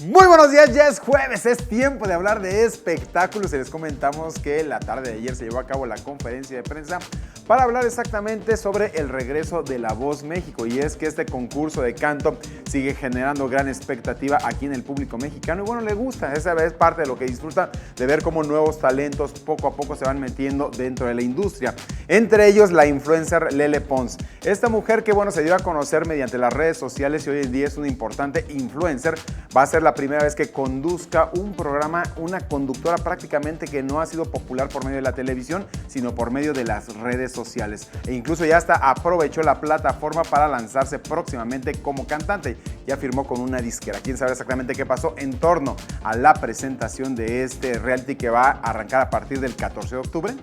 Muy buenos días, ya es jueves, es tiempo de hablar de espectáculos y les comentamos que la tarde de ayer se llevó a cabo la conferencia de prensa para hablar exactamente sobre el regreso de La Voz México, y es que este concurso de canto sigue generando gran expectativa aquí en el público mexicano y bueno, le gusta, esa es parte de lo que disfruta de ver cómo nuevos talentos poco a poco se van metiendo dentro de la industria, entre ellos la influencer Lele Pons, esta mujer que bueno, se dio a conocer mediante las redes sociales y hoy en día es una importante influencer, va a ser la primera vez que conduzca un programa, una conductora prácticamente que no ha sido popular por medio de la televisión, sino por medio de las redes sociales. E incluso ya hasta aprovechó la plataforma para lanzarse próximamente como cantante. Ya firmó con una disquera. ¿Quién sabe exactamente qué pasó en torno a la presentación de este reality que va a arrancar a partir del 14 de octubre?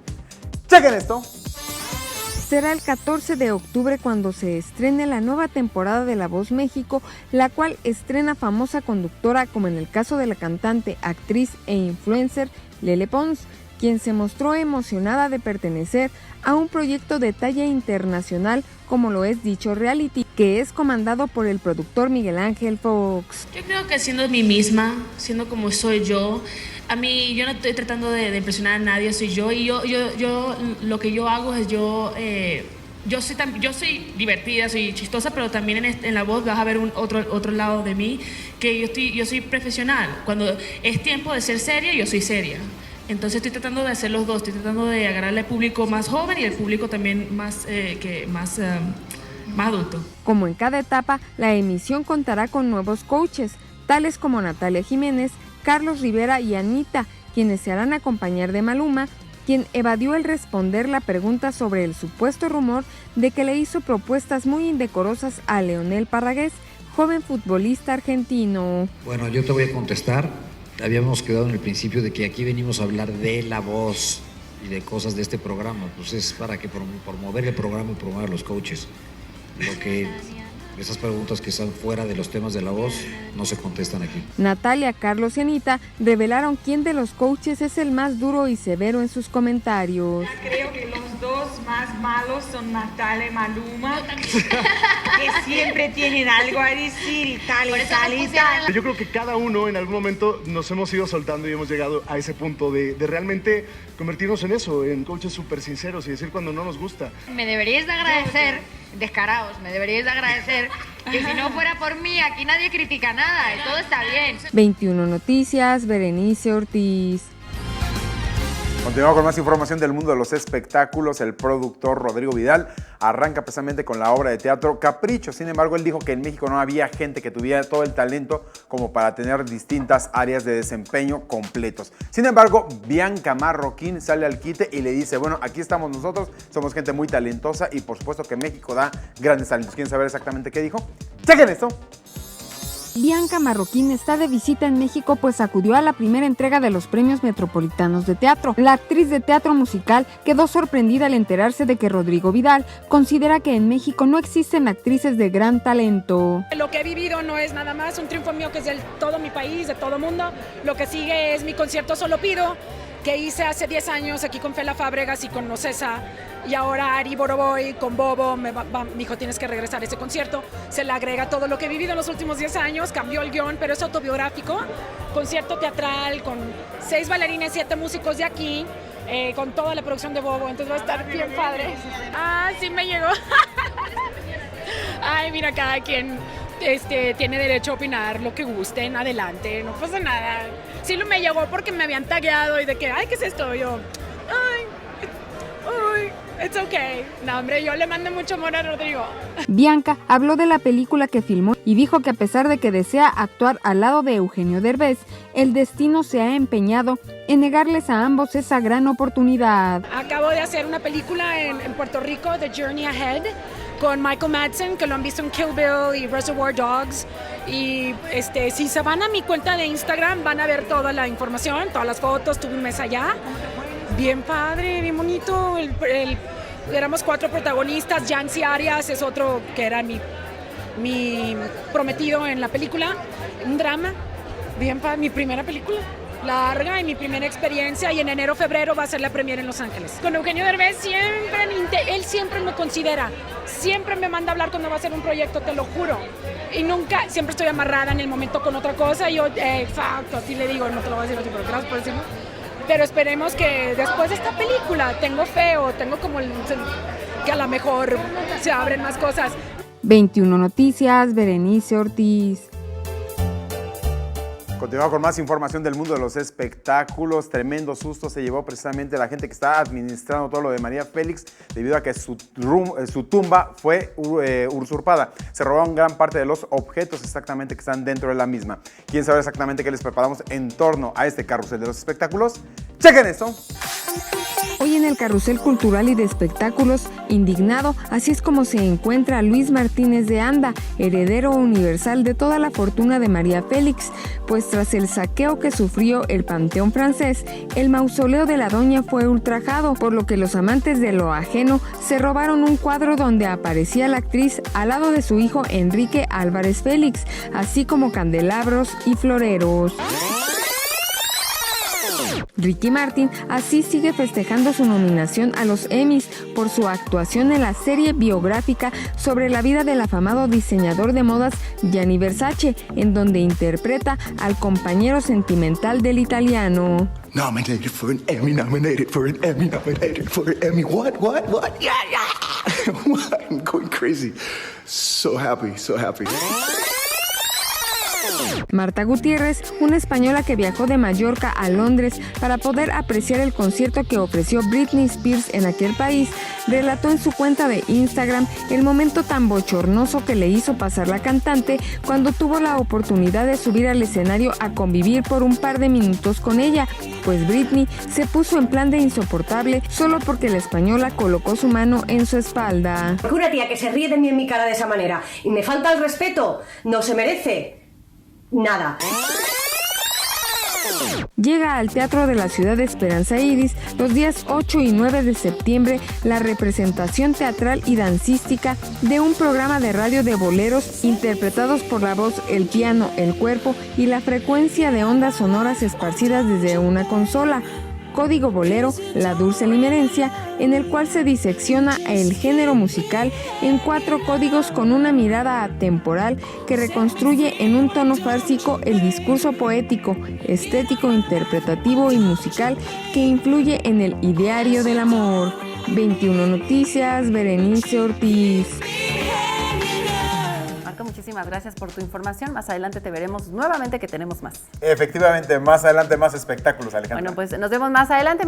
¡Chequen esto! Será el 14 de octubre cuando se estrene la nueva temporada de La Voz México, la cual estrena famosa conductora como en el caso de la cantante, actriz e influencer Lele Pons, quien se mostró emocionada de pertenecer a un proyecto de talla internacional como lo es dicho reality, que es comandado por el productor Miguel Ángel Fox. Yo creo que siendo mí misma, siendo como soy yo, a mí yo no estoy tratando de impresionar a nadie, soy yo, y yo lo que yo hago es yo soy divertida, soy chistosa, pero también en La Voz vas a ver otro lado de mí, que yo soy profesional. Cuando es tiempo de ser seria, yo soy seria. Entonces estoy tratando de hacer los dos, estoy tratando de agarrarle al público más joven y al público también más adulto. Como en cada etapa, la emisión contará con nuevos coaches, tales como Natalia Jiménez, Carlos Rivera y Anita, quienes se harán acompañar de Maluma, quien evadió el responder la pregunta sobre el supuesto rumor de que le hizo propuestas muy indecorosas a Leonel Parragués, joven futbolista argentino. Bueno, yo te voy a contestar. Habíamos quedado en el principio de que aquí venimos a hablar de La Voz y de cosas de este programa. Pues es para que promover el programa y promover a los coaches. Lo que esas preguntas que están fuera de los temas de La Voz no se contestan aquí. Natalia, Carlos y Anita revelaron quién de los coaches es el más duro y severo en sus comentarios. Creo que los dos más malos son Natalia y Maluma, que siempre tienen algo a decir y tal y tal y tal. Yo creo que cada uno en algún momento nos hemos ido soltando y hemos llegado a ese punto de realmente convertirnos en eso, en coaches súper sinceros y decir cuando no nos gusta. Me deberíais de agradecer, descarados, me deberíais de agradecer que si no fuera por mí, aquí nadie critica nada y todo está bien. 21 Noticias, Berenice Ortiz. Continuamos con más información del mundo de los espectáculos. El productor Rodrigo Vidal arranca precisamente con la obra de teatro Capricho. Sin embargo, él dijo que en México no había gente que tuviera todo el talento como para tener distintas áreas de desempeño completos. Sin embargo, Bianca Marroquín sale al quite y le dice, bueno, aquí estamos nosotros, somos gente muy talentosa y por supuesto que México da grandes talentos. ¿Quieren saber exactamente qué dijo? ¡Chequen esto! Bianca Marroquín está de visita en México pues acudió a la primera entrega de los Premios Metropolitanos de Teatro. La actriz de teatro musical quedó sorprendida al enterarse de que Rodrigo Vidal considera que en México no existen actrices de gran talento. Lo que he vivido no es nada más un triunfo mío que es de todo mi país, de todo mundo. Lo que sigue es mi concierto Solo Pido, que hice hace 10 años aquí con Fela Fábregas y con Ocesa, y ahora Ari Boroboy con Bobo, me dijo tienes que regresar a ese concierto, se le agrega todo lo que he vivido en los últimos 10 años, cambió el guión, pero es autobiográfico, concierto teatral con 6 bailarines, 7 músicos de aquí, con toda la producción de Bobo, entonces va a estar bien padre. Ah, sí me llegó. Ay, mira, cada quien tiene derecho a opinar lo que gusten, adelante, no pasa nada. Sí me llegó porque me habían tagueado y de que, ay, ¿qué es esto? Yo, it's okay. No, hombre, yo le mando mucho amor a Rodrigo. Bianca habló de la película que filmó y dijo que a pesar de que desea actuar al lado de Eugenio Derbez, el destino se ha empeñado en negarles a ambos esa gran oportunidad. Acabo de hacer una película en Puerto Rico, The Journey Ahead, con Michael Madsen, que lo han visto en Kill Bill y Reservoir Dogs. Y si se van a mi cuenta de Instagram van a ver toda la información, todas las fotos, tuve un mes allá. Bien padre, bien bonito. Éramos 4 protagonistas, Yancy Arias es otro que era mi prometido en la película. Un drama, bien padre, mi primera película. larga y mi primera experiencia, y en enero, febrero va a ser la premiere en Los Ángeles. Con Eugenio Derbez él siempre me considera, siempre me manda a hablar cuando va a hacer un proyecto, te lo juro. Y nunca, siempre estoy amarrada en el momento con otra cosa, y yo, exacto, así le digo, no te lo voy a decir así, pero gracias por decirlo. Pero esperemos que después de esta película, tengo fe o tengo como que a lo mejor se abren más cosas. 21 Noticias, Berenice Ortiz. Continuamos con más información del mundo de los espectáculos. Tremendo susto se llevó precisamente la gente que está administrando todo lo de María Félix debido a que su tumba fue usurpada. Se robaron gran parte de los objetos exactamente que están dentro de la misma. ¿Quieren saber exactamente qué les preparamos en torno a este carrusel de los espectáculos? ¡Chequen esto! Hoy en el Carrusel Cultural y de Espectáculos, indignado, así es como se encuentra Luis Martínez de Anda, heredero universal de toda la fortuna de María Félix, pues tras el saqueo que sufrió el Panteón Francés, el mausoleo de la doña fue ultrajado, por lo que los amantes de lo ajeno se robaron un cuadro donde aparecía la actriz al lado de su hijo Enrique Álvarez Félix, así como candelabros y floreros. Ricky Martin así sigue festejando su nominación a los Emmys por su actuación en la serie biográfica sobre la vida del afamado diseñador de modas Gianni Versace, en donde interpreta al compañero sentimental del italiano. Nominated for an Emmy, nominated for an Emmy, nominated for an Emmy. What? Yeah. I'm going crazy. So happy, so happy. Marta Gutiérrez, una española que viajó de Mallorca a Londres para poder apreciar el concierto que ofreció Britney Spears en aquel país, relató en su cuenta de Instagram el momento tan bochornoso que le hizo pasar la cantante cuando tuvo la oportunidad de subir al escenario a convivir por un par de minutos con ella, pues Britney se puso en plan de insoportable solo porque la española colocó su mano en su espalda. Una tía que se ríe de mí en mi cara de esa manera y me falta el respeto, no se merece nada. Llega al Teatro de la Ciudad de Esperanza Iris los días 8 y 9 de septiembre la representación teatral y dancística de un programa de radio de boleros interpretados por la voz, el piano, el cuerpo y la frecuencia de ondas sonoras esparcidas desde una consola. Código Bolero, la dulce limerencia, en el cual se disecciona el género musical en 4 códigos con una mirada atemporal que reconstruye en un tono fársico el discurso poético, estético, interpretativo y musical que influye en el ideario del amor. 21 Noticias, Berenice Ortiz. Muchísimas gracias por tu información. Más adelante te veremos nuevamente, que tenemos más. Efectivamente, más adelante más espectáculos, Alejandra. Bueno, pues nos vemos más adelante.